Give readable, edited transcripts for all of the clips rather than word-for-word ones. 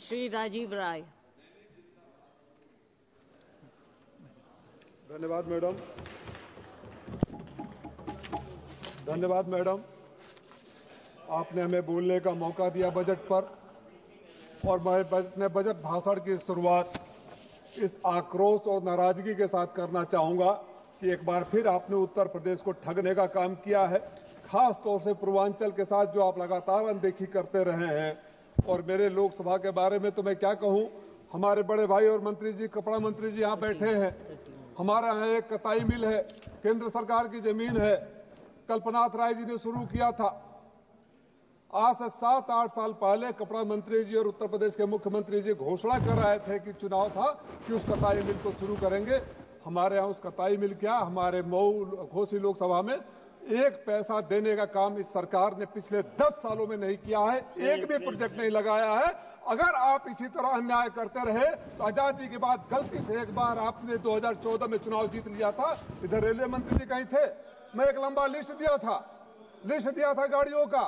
श्री राजीव राय। धन्यवाद मैडम। धन्यवाद मैडम, आपने हमें बोलने का मौका दिया बजट पर, और मैं अपने बजट भाषण की शुरुआत इस आक्रोश और नाराजगी के साथ करना चाहूंगा कि एक बार फिर आपने उत्तर प्रदेश को ठगने का काम किया है, खास तौर से पूर्वांचल के साथ जो आप लगातार अनदेखी करते रहे हैं। और मेरे लोकसभा के बारे में तो मैं क्या कहूं, हमारे बड़े भाई और मंत्री जी, कपड़ा मंत्री जी यहाँ बैठे हैं। हमारे यहाँ एक कताई मिल है, केंद्र सरकार की जमीन है, कल्पनाथ राय जी ने शुरू किया था। आज से 7-8 साल पहले कपड़ा मंत्री जी और उत्तर प्रदेश के मुख्यमंत्री जी घोषणा कर रहे थे कि चुनाव था कि उस कताई मिल को शुरू करेंगे। हमारे यहाँ उस कताई मिल क्या, हमारे मऊ घोसी लोकसभा में 1 पैसा देने का काम इस सरकार ने पिछले 10 सालों में नहीं किया है, एक भी प्रोजेक्ट नहीं लगाया है। अगर आप इसी तरह अन्याय करते रहे तो आजादी के बाद गलती से एक बार आपने 2014 में चुनाव जीत लिया था। इधर रेलवे मंत्री जी कहीं थे, मैं एक लंबा लिस्ट दिया था गाड़ियों का,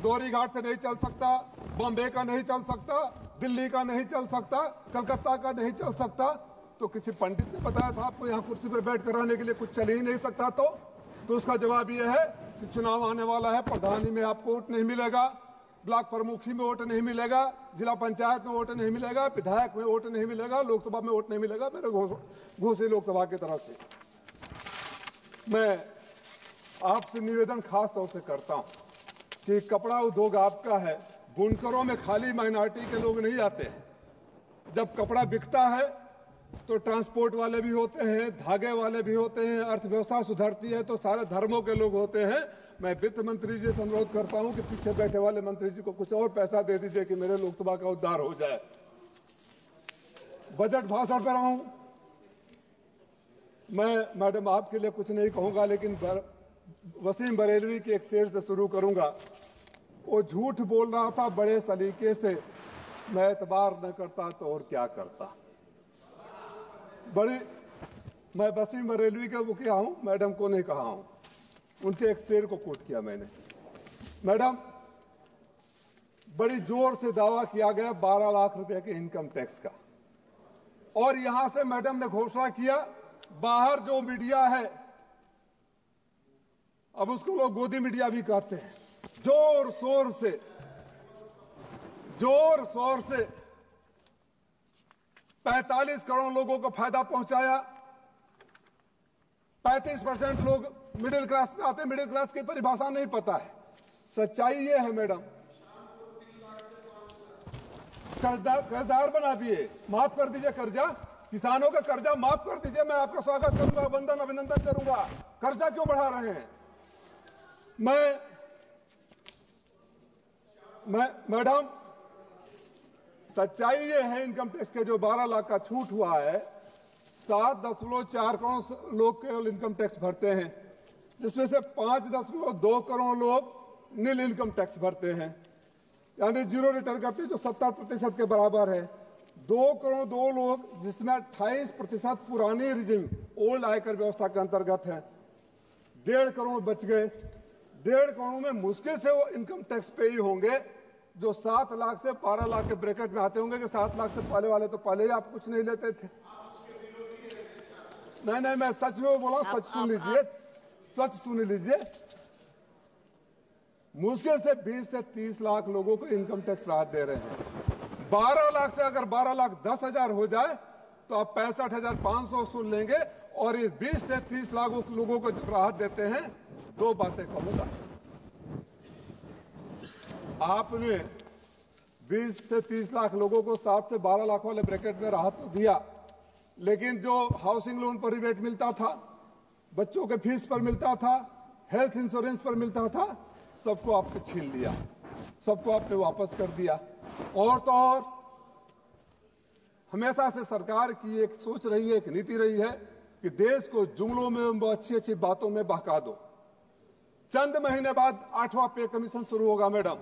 दोहरी घाट से नहीं चल सकता, बॉम्बे का नहीं चल सकता, दिल्ली का नहीं चल सकता, कलकत्ता का नहीं चल सकता। तो किसी पंडित ने बताया था आपको यहाँ कुर्सी पर बैठ कर रहने के लिए कुछ चल ही नहीं सकता। तो उसका जवाब यह है कि चुनाव आने वाला है, प्रधानी में आपको वोट नहीं मिलेगा, ब्लॉक प्रमुखी में वोट नहीं मिलेगा, जिला पंचायत में वोट नहीं मिलेगा, विधायक में वोट नहीं मिलेगा, लोकसभा में वोट नहीं मिलेगा। मेरे घोसी लोकसभा की तरफ से मैं आपसे निवेदन खास तौर से करता हूं कि कपड़ा उद्योग आपका है, बुनकरों में खाली माइनॉरिटी के लोग नहीं आते हैं। जब कपड़ा बिकता है तो ट्रांसपोर्ट वाले भी होते हैं, धागे वाले भी होते हैं, अर्थव्यवस्था सुधरती है तो सारे धर्मों के लोग होते हैं। मैं वित्त मंत्री जी से अनुरोध करता हूं कि पीछे बैठे वाले मंत्री जी को कुछ और पैसा दे दीजिए कि मेरे लोकसभा का उद्धार हो जाए। बजट भाषण पर आऊं, मैं मैडम आपके लिए कुछ नहीं कहूंगा, लेकिन वसीम बरेलवी के एक शेर से शुरू करूंगा। वो झूठ बोल रहा था बड़े सलीके से, मैं एतबार न करता तो और क्या करता। मैं वसीम बरेलवी का वो किया हूं, मैडम को नहीं कहा हूं, उनके एक शेर को कोट किया मैंने। मैडम, बड़ी जोर से दावा किया गया 12 लाख रुपए के इनकम टैक्स का, और यहां से मैडम ने घोषणा किया, बाहर जो मीडिया है, अब उसको लोग गोदी मीडिया भी कहते हैं, जोर शोर से 45 करोड़ लोगों को फायदा पहुंचाया। 35% लोग मिडिल क्लास में आते हैं, मिडिल क्लास की परिभाषा नहीं पता है। सच्चाई ये है मैडम, कर्जदार बना दिए, माफ कर दीजिए कर्जा, किसानों का कर्जा माफ कर दीजिए, मैं आपका स्वागत करूंगा, वंदन अभिनंदन करूंगा। कर्जा क्यों बढ़ा रहे हैं? मैडम, सच्चाई ये है, इनकम टैक्स के जो 12 लाख का छूट हुआ है, 7.4 करोड़ लोग केवल इनकम टैक्स भरते हैं, जिसमें से 5.2 करोड़ लोग नील इनकम टैक्स भरते हैं, यानी जीरो रिटर्न करते हैं, जो 70% के बराबर है। 2 करोड़ 2 लोग, जिसमें 28% पुरानी रिजिम ओल्ड आयकर व्यवस्था के अंतर्गत है। 1.5 करोड़ बच गए। 1.5 करोड़ में मुश्किल से वो इनकम टैक्स पे ही होंगे जो 7 लाख से 12 लाख के ब्रैकेट में आते होंगे, कि 7 लाख से पहले वाले तो पहले ही आप कुछ नहीं लेते थे। नहीं, मैं सच में बोला, सच सुन लीजिए। मुश्किल से 20 से 30 लाख लोगों को इनकम टैक्स राहत दे रहे हैं। 12 लाख से अगर 12,10,000 हो जाए तो आप 65,500 वसूल लेंगे, और इस 20 से 30 लाख लोगों को जो राहत देते हैं, 2 बातें कहूंगा। आपने 20 से 30 लाख लोगों को 7 से 12 लाख वाले ब्रैकेट में राहत तो दिया, लेकिन जो हाउसिंग लोन पर रिबेट मिलता था, बच्चों के फीस पर मिलता था, हेल्थ इंश्योरेंस पर मिलता था, सबको आपने छीन लिया, सबको आपने वापस कर दिया। और तो और हमेशा से सरकार की एक सोच रही है, एक नीति रही है कि देश को जुमलों में, अच्छी बातों में बहका दो। चंद महीने बाद 8वां पे कमीशन शुरू होगा मैडम,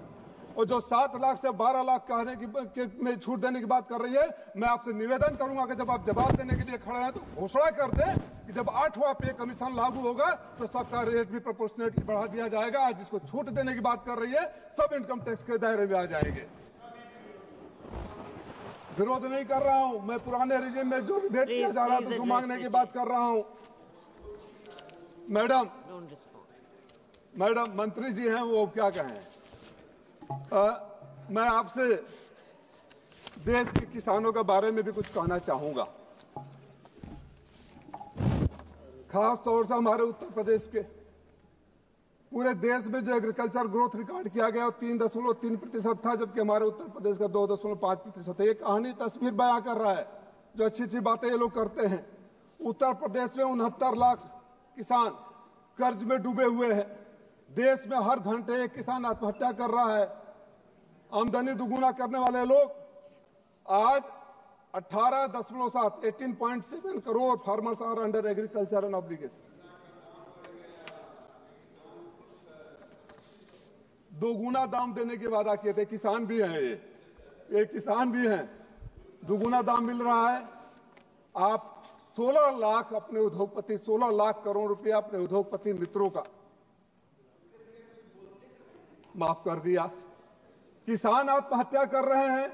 और जो 7 लाख से 12 लाख कहने की में छूट देने की बात कर रही है, मैं आपसे निवेदन करूंगा कि जब आप जवाब देने के लिए खड़े हैं तो घोषणा कर दें कि जब 8वां पे कमीशन लागू होगा तो सबका रेट भी प्रोपोर्शनेटली बढ़ा दिया जाएगा। जिसको छूट देने की बात कर रही है, सब इनकम टैक्स के दायरे में आ जाएंगे। विरोध नहीं कर रहा हूं, मैं पुराने रिजिम में जो रिबेट किया जा रहा था उसको मांगने की बात कर रहा हूं। मैडम मंत्री जी हैं, वो क्या कहें। मैं आपसे देश के किसानों के बारे में भी कुछ कहना चाहूंगा, खास तौर से हमारे उत्तर प्रदेश के। पूरे देश में जो एग्रीकल्चर ग्रोथ रिकॉर्ड किया गया वो 3.3% था, जबकि हमारे उत्तर प्रदेश का 2.5% है। ये कहानी तस्वीर बयां कर रहा है, जो अच्छी अच्छी बातें ये लोग करते हैं। उत्तर प्रदेश में 69 लाख किसान कर्ज में डूबे हुए हैं। देश में हर घंटे एक किसान आत्महत्या कर रहा है। आमदनी दुगुना करने वाले लोग आज 18.7 crore farmers are under agriculture and obligation. दोगुना दाम देने के वादा किए थे। किसान भी हैं, ये किसान भी हैं। दोगुना दाम मिल रहा है। आप 16 लाख अपने उद्योगपति, 16 लाख करोड़ रुपया अपने उद्योगपति मित्रों का माफ कर दिया। किसान आत्महत्या कर रहे हैं,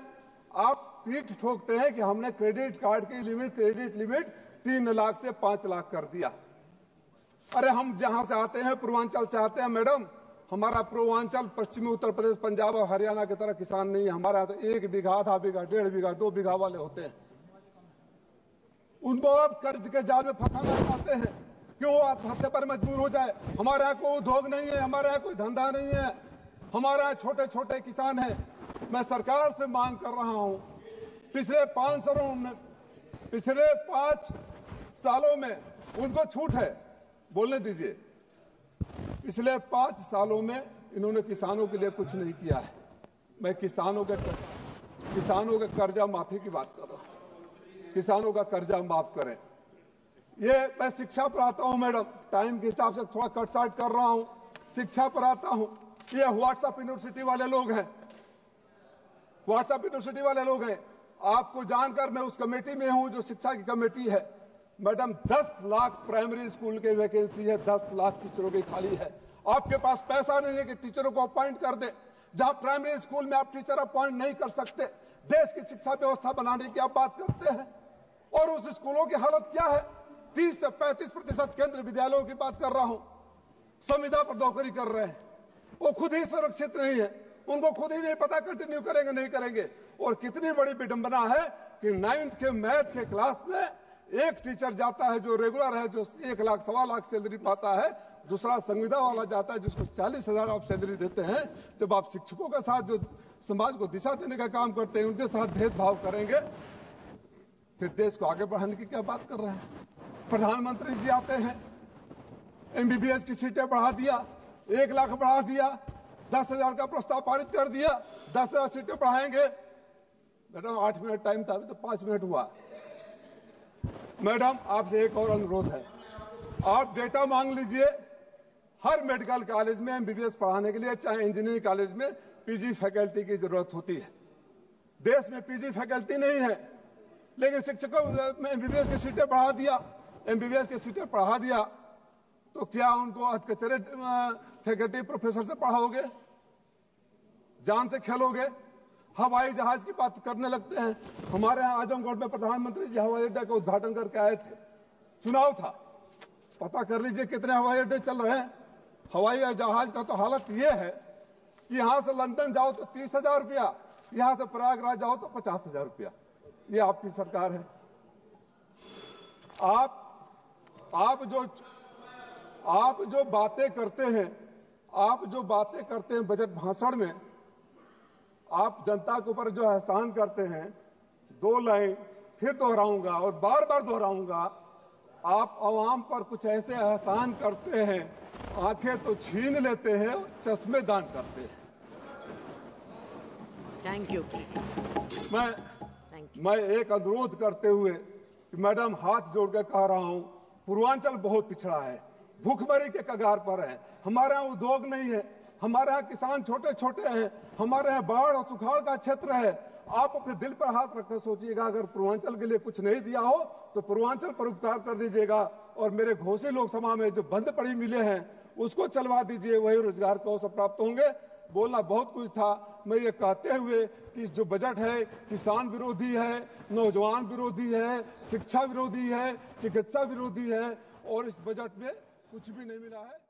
आप पीठ ठोकते हैं कि हमने क्रेडिट कार्ड की क्रेडिट लिमिट 3 लाख से 5 लाख कर दिया। अरे हम जहां से आते हैं, पूर्वांचल से आते हैं मैडम, हमारा पूर्वांचल पश्चिमी उत्तर प्रदेश, पंजाब और हरियाणा की तरह किसान नहीं है। हमारा तो 1 बीघा, आधा बीघा, 1.5 बीघा, 2 बीघा वाले होते हैं। उनको आप कर्ज के जाल में फंसाना चाहते हैं, क्यों आत्महत्या पर मजबूर हो जाए। हमारे यहाँ कोई उद्योग नहीं है, हमारे यहाँ कोई धंधा नहीं है, हमारे यहाँ छोटे छोटे किसान हैं। मैं सरकार से मांग कर रहा हूं, पिछले 5 सालों में उनको छूट है, बोलने दीजिए। पिछले 5 सालों में इन्होंने किसानों के लिए कुछ नहीं किया है। मैं किसानों के कर्जा माफी की बात कर रहा हूं। किसानों का कर्जा माफ करें। ये मैं शिक्षा पर आता हूं मैडम, टाइम के हिसाब से थोड़ा कट साट कर रहा हूं। शिक्षा पर आता हूं। ये व्हाट्सएप यूनिवर्सिटी वाले लोग हैं, व्हाट्सएप यूनिवर्सिटी वाले लोग हैं। आपको जानकर मैं उस कमेटी में हूं जो शिक्षा की कमेटी है। मैडम 10 लाख प्राइमरी स्कूल की वैकेंसी है, 10 लाख टीचरों की खाली है। आपके पास पैसा नहीं है कि टीचरों को अपॉइंट कर दे। जहां प्राइमरी स्कूल में आप टीचर अपॉइंट नहीं कर सकते, देश की शिक्षा व्यवस्था बनाने की आप बात करते हैं। और उस स्कूलों की हालत क्या है। 30 से 35% केंद्रीय विद्यालयों की बात कर रहा हूं, संविदा पर नौकरी कर रहे हैं। वो खुद ही सुरक्षित नहीं है, उनको खुद ही नहीं पता कंटिन्यू करेंगे नहीं करेंगे। और कितनी बड़ी विडंबना है कि 9th के मैथ के क्लास में एक टीचर जाता है जो रेगुलर है, जो 1 लाख 1.25 लाख सैलरी पाता है, दूसरा संविदा वाला जाता है जिसको 40,000 आप सैलरी देते हैं। जब आप शिक्षकों के साथ जो समाज को दिशा देने का काम करते हैं, उनके साथ भेदभाव करेंगे, फिर देश को आगे बढ़ाने की क्या बात कर रहे हैं। प्रधानमंत्री जी आते हैं, MBBS की सीटें बढ़ा दिया, 1 लाख बढ़ा दिया, 10,000 का प्रस्ताव पारित कर दिया, 10,000 सीटें बढ़ाएंगे। मैडम 8 मिनट टाइम था, अभी तो 5 मिनट हुआ। मैडम आपसे एक और अनुरोध है, आप डेटा मांग लीजिए। हर मेडिकल कॉलेज में MBBS पढ़ाने के लिए, चाहे इंजीनियरिंग कॉलेज में, PG फैकल्टी की जरूरत होती है। देश में PG फैकल्टी नहीं है, लेकिन शिक्षकों में MBBS की सीटें बढ़ा दिया। MBBS की सीटें बढ़ा दिया तो क्या उनको अधकचरे फैकल्टी प्रोफेसर से पढ़ाओगे, जान से खेलोगे। हवाई जहाज की बात करने लगते हैं। हमारे यहाँ आजमगढ़ में प्रधानमंत्री जी हवाई अड्डे का उद्घाटन करके आए थे, चुनाव था। पता कर लीजिए कितने हवाई अड्डे चल रहे हैं। हवाई जहाज का तो हालत ये है कि यहां से लंदन जाओ तो 30,000 रुपया, यहां से प्रयागराज जाओ तो 50,000 रुपया। ये आपकी सरकार है। आप जो बातें करते हैं बजट भाषण में, आप जनता के ऊपर जो एहसान करते हैं, 2 लाइन फिर दोहराऊंगा और बार बार दोहराऊंगा। आप आवाम पर कुछ ऐसे एहसान करते हैं, आंखें तो छीन लेते हैं और चश्मे दान करते हैं। Thank you. मैं एक अनुरोध करते हुए कि मैडम हाथ जोड़कर कह रहा हूं, पूर्वांचल बहुत पिछड़ा है, भूखमरी के कगार पर है। हमारे यहाँ उद्योग नहीं है, हमारे यहाँ किसान छोटे छोटे हैं, हमारे यहाँ बाढ़ और सुखाड़ का क्षेत्र है। आप अपने दिल पर हाथ रखकर सोचिएगा, अगर पूर्वांचल के लिए कुछ नहीं दिया हो तो पूर्वांचल पर उपकार कर दीजिएगा। और मेरे घोसी लोकसभा में जो बंद पड़ी मिले हैं उसको चलवा दीजिए, वही रोजगार को अवसर प्राप्त होंगे। बोलना बहुत कुछ था। मैं ये कहते हुए कि जो बजट है किसान विरोधी है, नौजवान विरोधी है, शिक्षा विरोधी है, चिकित्सा विरोधी है और इस बजट में कुछ भी नहीं मिला है।